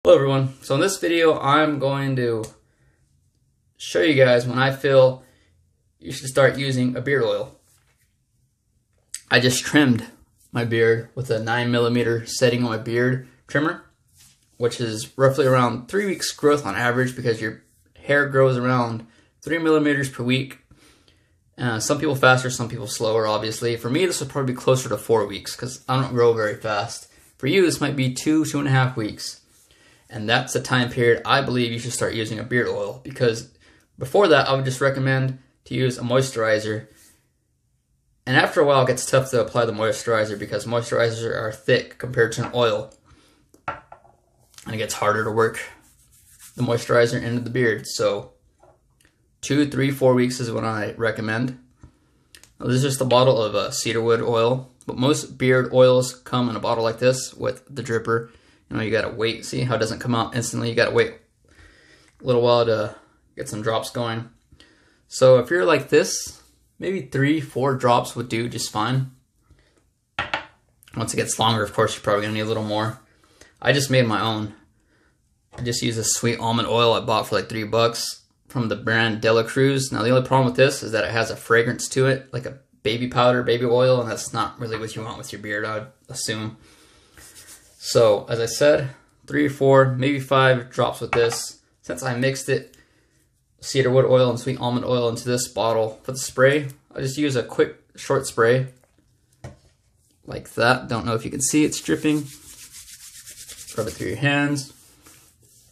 Hello everyone. So in this video I'm going to show you guys when I feel you should start using a beard oil. I just trimmed my beard with a 9mm setting on my beard trimmer, which is roughly around 3 weeks growth on average because your hair grows around 3mm per week. Some people faster, some people slower, obviously. For me, this would probably be closer to 4 weeks because I don't grow very fast. For you, this might be 2.5 weeks. And that's the time period I believe you should start using a beard oil, because before that I would just recommend to use a moisturizer. And after a while it gets tough to apply the moisturizer because moisturizers are thick compared to an oil. And it gets harder to work the moisturizer into the beard. So 2, 3, 4 weeks is what I recommend. Now, this is just a bottle of cedarwood oil, but most beard oils come in a bottle like this with the dripper. You know, you gotta wait. See how it doesn't come out instantly? You gotta wait a little while to get some drops going. So if you're like this, maybe 3, 4 drops would do just fine. Once it gets longer, of course, you're probably gonna need a little more. I just made my own. I just use a sweet almond oil I bought for like $3 from the brand Dela Cruz. Now the only problem with this is that it has a fragrance to it, like a baby powder, baby oil, and that's not really what you want with your beard, I would assume. So, as I said, 3, 4, maybe 5 drops with this. Since I mixed it, cedarwood oil and sweet almond oil into this bottle for the spray, I just use a quick, short spray, like that. Don't know if you can see, it's dripping. Rub it through your hands,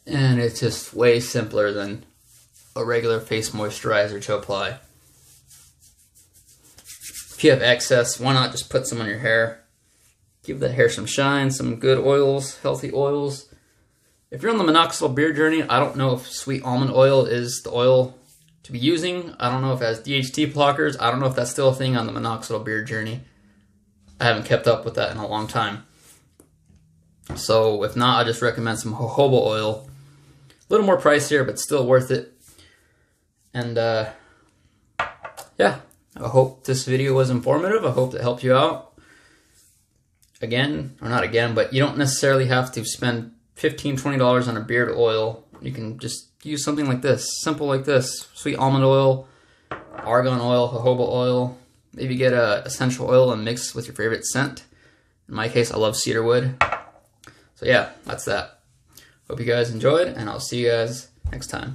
and it's just way simpler than a regular face moisturizer to apply. If you have excess, why not just put some on your hair? Give that hair some shine, some good oils, healthy oils. If you're on the minoxidil beard journey, I don't know if sweet almond oil is the oil to be using. I don't know if it has DHT blockers. I don't know if that's still a thing on the minoxidil beard journey. I haven't kept up with that in a long time. So if not, I just recommend some jojoba oil. A little more pricier, but still worth it. And yeah, I hope this video was informative. I hope it helped you out. Again, or not again, but you don't necessarily have to spend $15, $20 on a beard oil. You can just use something like this, simple like this. Sweet almond oil, argan oil, jojoba oil. Maybe get a essential oil and mix with your favorite scent. In my case, I love cedarwood. So yeah, that's that. Hope you guys enjoyed, and I'll see you guys next time.